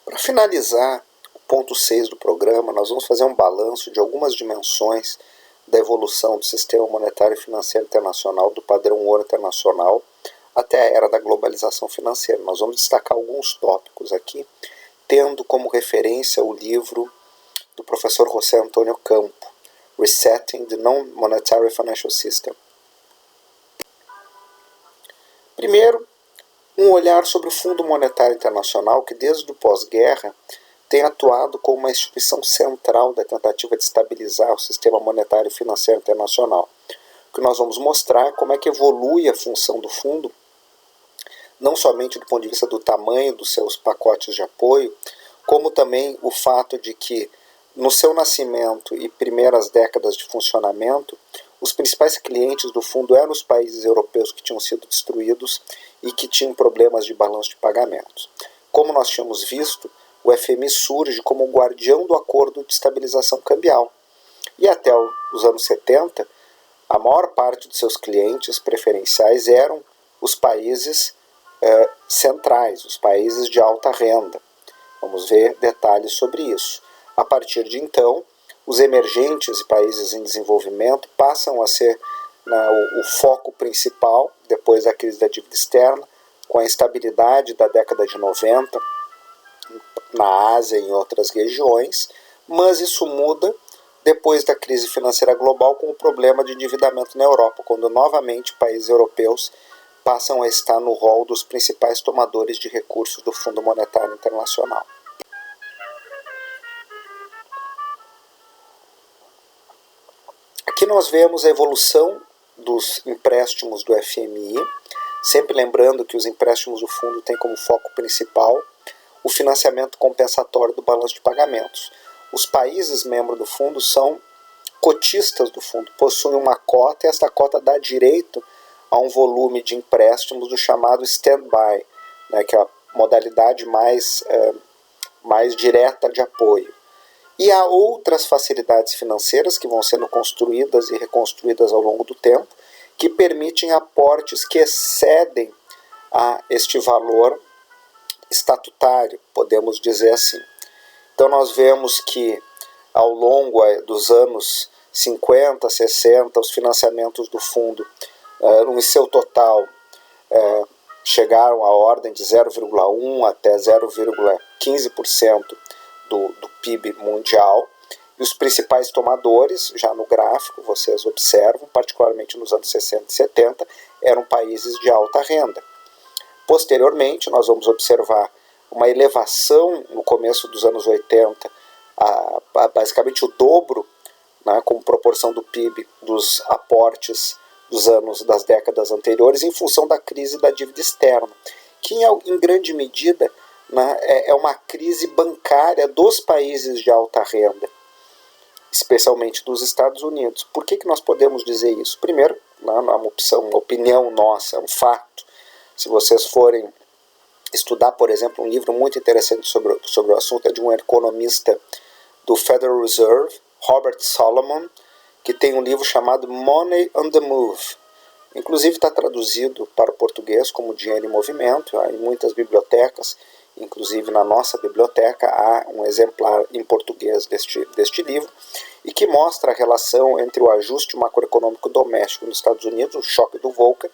Para finalizar o ponto 6 do programa, nós vamos fazer um balanço de algumas dimensões da evolução do sistema monetário e financeiro internacional, do padrão ouro internacional, até a era da globalização financeira. Nós vamos destacar alguns tópicos aqui, tendo como referência o livro do professor José Antônio Campo, Resetting the Non-Monetary Financial System. Primeiro, um olhar sobre o Fundo Monetário Internacional, que desde o pós-guerra tem atuado como uma instituição central da tentativa de estabilizar o sistema monetário e financeiro internacional. O que nós vamos mostrar é como é que evolui a função do fundo, não somente do ponto de vista do tamanho dos seus pacotes de apoio, como também o fato de que, no seu nascimento e primeiras décadas de funcionamento, os principais clientes do fundo eram os países europeus que tinham sido destruídos e que tinham problemas de balanço de pagamentos. Como nós tínhamos visto, o FMI surge como o guardião do acordo de estabilização cambial. E até os anos 70, a maior parte de seus clientes preferenciais eram os países centrais, os países de alta renda. Vamos ver detalhes sobre isso. A partir de então, os emergentes e países em desenvolvimento passam a ser o foco principal depois da crise da dívida externa, com a instabilidade da década de 90 na Ásia e em outras regiões, mas isso muda depois da crise financeira global com o problema de endividamento na Europa, quando novamente países europeus passam a estar no rol dos principais tomadores de recursos do Fundo Monetário Internacional. Aqui nós vemos a evolução dos empréstimos do FMI, sempre lembrando que os empréstimos do fundo têm como foco principal o financiamento compensatório do balanço de pagamentos. Os países membros do fundo são cotistas do fundo, possuem uma cota e esta cota dá direito a um volume de empréstimos do chamado stand-by, que é a modalidade mais direta de apoio. E há outras facilidades financeiras que vão sendo construídas e reconstruídas ao longo do tempo, que permitem aportes que excedem a este valor estatutário, podemos dizer assim. Então nós vemos que ao longo dos anos 50, 60, os financiamentos do fundo, em seu total, chegaram à ordem de 0,1 até 0,15% do PIB mundial, e os principais tomadores, já no gráfico vocês observam, particularmente nos anos 60 e 70, eram países de alta renda. Posteriormente, nós vamos observar uma elevação no começo dos anos 80, basicamente o dobro, como proporção do PIB, dos aportes das décadas anteriores, em função da crise da dívida externa, que em grande medida é uma crise bancária dos países de alta renda, especialmente dos Estados Unidos. Por que nós podemos dizer isso? Primeiro, não é uma opinião nossa, é um fato. Se vocês forem estudar, por exemplo, um livro muito interessante sobre o assunto, é de um economista do Federal Reserve, Robert Solomon, que tem um livro chamado Money on the Move. Inclusive está traduzido para o português como Dinheiro em Movimento, em muitas bibliotecas. Inclusive na nossa biblioteca há um exemplar em português deste livro, e que mostra a relação entre o ajuste macroeconômico doméstico nos Estados Unidos, o choque do Volcker,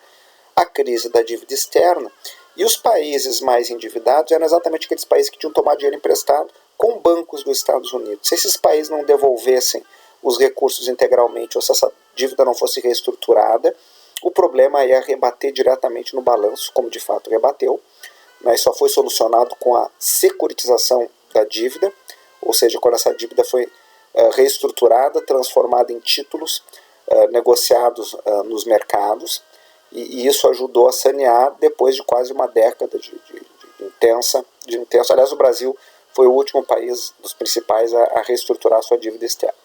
a crise da dívida externa, e os países mais endividados eram exatamente aqueles países que tinham tomado dinheiro emprestado com bancos dos Estados Unidos. Se esses países não devolvessem os recursos integralmente, ou se essa dívida não fosse reestruturada, o problema ia rebater diretamente no balanço, como de fato rebateu. Mas só foi solucionado com a securitização da dívida, ou seja, quando essa dívida foi reestruturada, transformada em títulos negociados nos mercados, e isso ajudou a sanear depois de quase uma década de intensa. Aliás, o Brasil foi o último país dos principais a reestruturar sua dívida externa.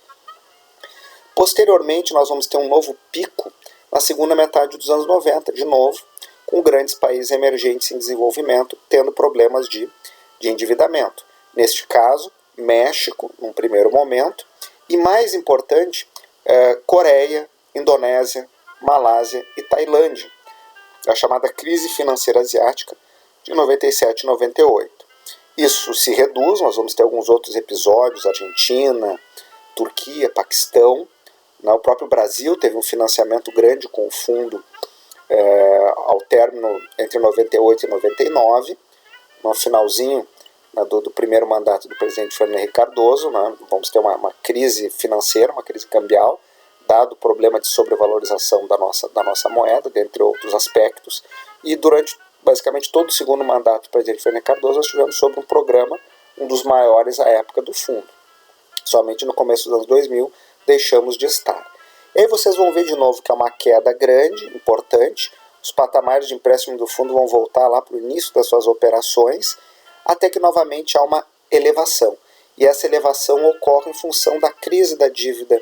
Posteriormente, nós vamos ter um novo pico na segunda metade dos anos 90, de novo, com grandes países emergentes em desenvolvimento tendo problemas de endividamento. Neste caso, México, num primeiro momento, e mais importante, Coreia, Indonésia, Malásia e Tailândia, a chamada crise financeira asiática de 97 e 98. Isso se reduz, nós vamos ter alguns outros episódios, Argentina, Turquia, Paquistão. O próprio Brasil teve um financiamento grande com o fundo ao término entre 98 e 99, no finalzinho do primeiro mandato do presidente Fernando Henrique Cardoso. Vamos ter uma crise financeira, uma crise cambial, dado o problema de sobrevalorização da nossa moeda, dentre outros aspectos, e durante basicamente todo o segundo mandato do presidente Fernando Henrique Cardoso nós tivemos sobre um programa, um dos maiores à época do fundo. Somente no começo dos anos 2000 deixamos de estar. E aí vocês vão ver de novo que é uma queda grande, importante. Os patamares de empréstimo do fundo vão voltar lá para o início das suas operações, até que novamente há uma elevação. E essa elevação ocorre em função da crise da dívida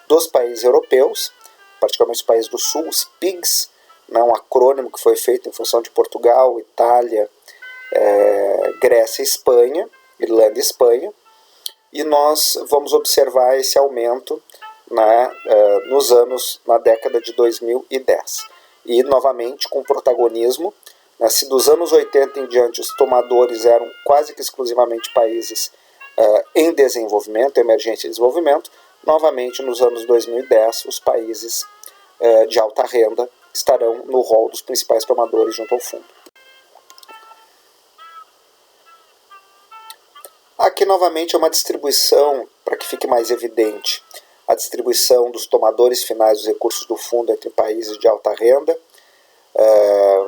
dos países europeus, particularmente os países do Sul, os PIGs, um acrônimo que foi feito em função de Portugal, Itália, Grécia e Espanha, Irlanda e Espanha, e nós vamos observar esse aumento na década de 2010. E, novamente, com protagonismo, se dos anos 80 em diante os tomadores eram quase que exclusivamente países em desenvolvimento, emergência e desenvolvimento, novamente nos anos 2010 os países de alta renda estarão no rol dos principais tomadores junto ao fundo. Aqui novamente é uma distribuição, para que fique mais evidente, a distribuição dos tomadores finais dos recursos do fundo entre países de alta renda,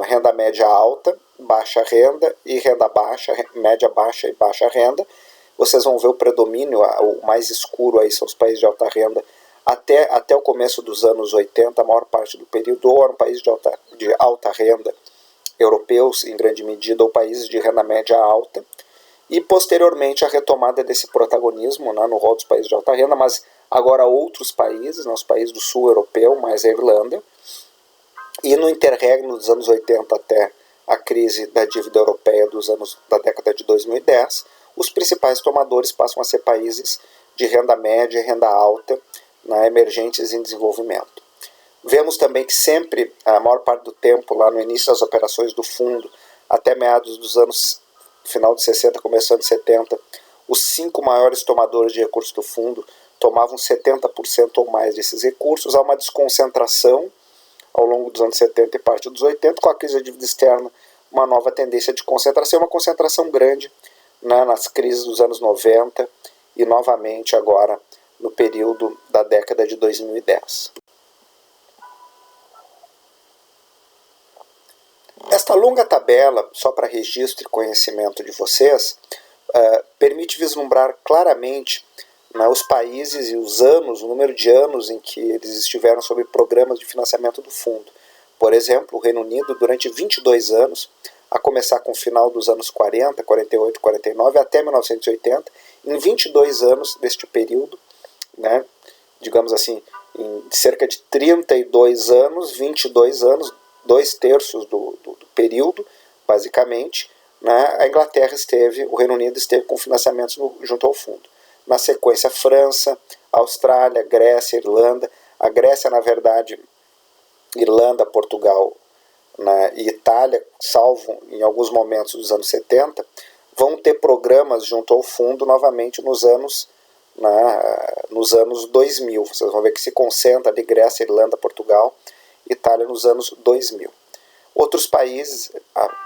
renda média alta, baixa renda e renda baixa, média baixa e baixa renda. Vocês vão ver o predomínio, o mais escuro aí são os países de alta renda. Até o começo dos anos 80, a maior parte do período, ou eram países de alta renda europeus, em grande medida, ou países de renda média alta, e posteriormente a retomada desse protagonismo no rol dos países de alta renda, mas agora outros países, os países do sul europeu, mais a Irlanda, e no interregno dos anos 80 até a crise da dívida europeia da década de 2010, os principais tomadores passam a ser países de renda média e renda alta, emergentes em desenvolvimento. Vemos também que sempre, a maior parte do tempo, lá no início das operações do fundo, até meados dos anos, final de 60, começo de 70, os 5 maiores tomadores de recursos do fundo tomavam 70% ou mais desses recursos. Há uma desconcentração ao longo dos anos 70 e parte dos 80, com a crise da dívida externa, uma nova tendência de concentração, uma concentração grande nas crises dos anos 90 e novamente agora no período da década de 2010. Esta longa tabela, só para registro e conhecimento de vocês, permite vislumbrar claramente os países e os anos, o número de anos em que eles estiveram sob programas de financiamento do fundo. Por exemplo, o Reino Unido, durante 22 anos, a começar com o final dos anos 40, 48, 49, até 1980, em 22 anos deste período, digamos assim, em cerca de 32 anos, 22 anos, 2/3 do período, basicamente, a Inglaterra o Reino Unido esteve com financiamentos junto ao fundo. Na sequência, França, Austrália, Grécia, Irlanda. A Grécia, na verdade, Irlanda, Portugal e Itália, salvo em alguns momentos dos anos 70, vão ter programas junto ao fundo novamente nos anos 2000. Vocês vão ver que se concentra ali Grécia, Irlanda, Portugal, Itália nos anos 2000. Outros países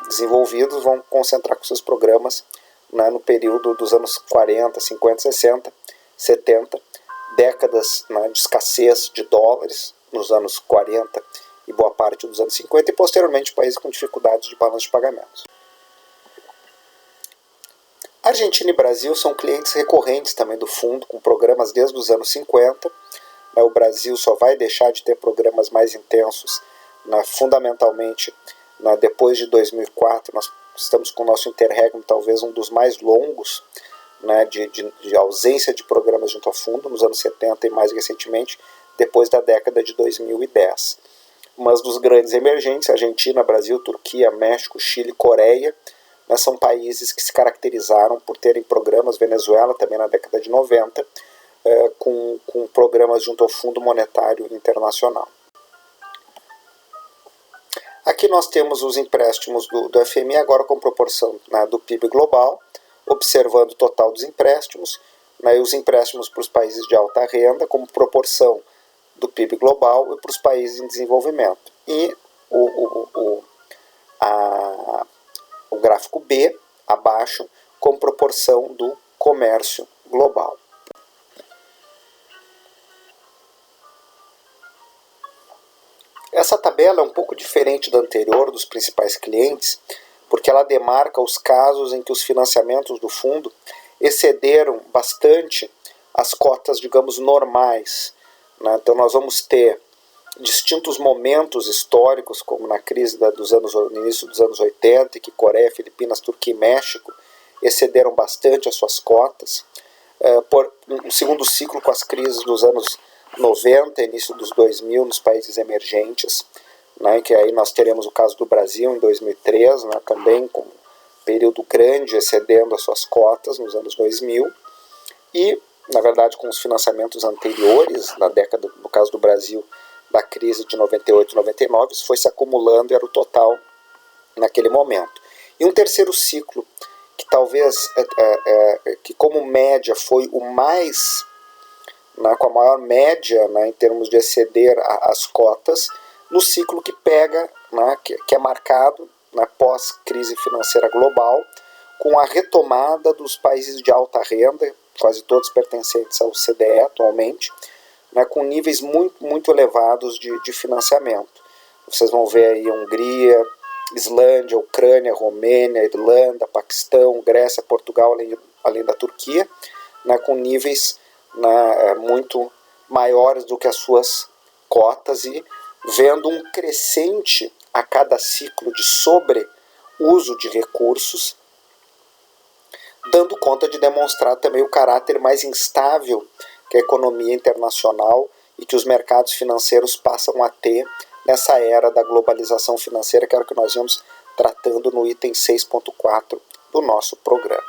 desenvolvidos vão concentrar com seus programas no período dos anos 40, 50, 60, 70, décadas de escassez de dólares nos anos 40 e boa parte dos anos 50, e posteriormente países com dificuldades de balanço de pagamentos. Argentina e Brasil são clientes recorrentes também do fundo, com programas desde os anos 50. O Brasil só vai deixar de ter programas mais intensos, fundamentalmente, depois de 2004. Nós estamos com o nosso interregno talvez um dos mais longos, de ausência de programas junto ao fundo, nos anos 70 e mais recentemente, depois da década de 2010. Mas dos grandes emergentes, Argentina, Brasil, Turquia, México, Chile, Coreia, são países que se caracterizaram por terem programas, Venezuela também na década de 90, com programas junto ao Fundo Monetário Internacional. Aqui nós temos os empréstimos do FMI agora com proporção do PIB global, observando o total dos empréstimos, né, e os empréstimos para os países de alta renda como proporção do PIB global e para os países em desenvolvimento. E o gráfico B, abaixo, como proporção do comércio global. Essa tabela é um pouco diferente da anterior, dos principais clientes, porque ela demarca os casos em que os financiamentos do fundo excederam bastante as cotas, digamos, normais, né? Então nós vamos ter distintos momentos históricos, como na crise no início dos anos 80, em que Coreia, Filipinas, Turquia e México excederam bastante as suas cotas. Por um segundo ciclo com as crises dos anos 90, início dos 2000 nos países emergentes, né, que aí nós teremos o caso do Brasil em 2003, né, também com um período grande excedendo as suas cotas nos anos 2000, e na verdade com os financiamentos anteriores, na década, no caso do Brasil, da crise de 98 e 99, isso foi se acumulando e era o total naquele momento. E um terceiro ciclo, que talvez, que como média foi o mais, né, com a maior média, né, em termos de exceder as cotas, no ciclo que pega, né, que é marcado, né, pós-crise financeira global, com a retomada dos países de alta renda, quase todos pertencentes ao CDE atualmente, né, com níveis muito elevados de financiamento. Vocês vão ver aí Hungria, Islândia, Ucrânia, Romênia, Irlanda, Paquistão, Grécia, Portugal, além da Turquia, né, com níveis, né, muito maiores do que as suas cotas e vendo um crescente a cada ciclo de sobreuso de recursos, dando conta de demonstrar também o caráter mais instável que a economia internacional e que os mercados financeiros passam a ter nessa era da globalização financeira, que era o que nós íamos tratando no item 6.4 do nosso programa.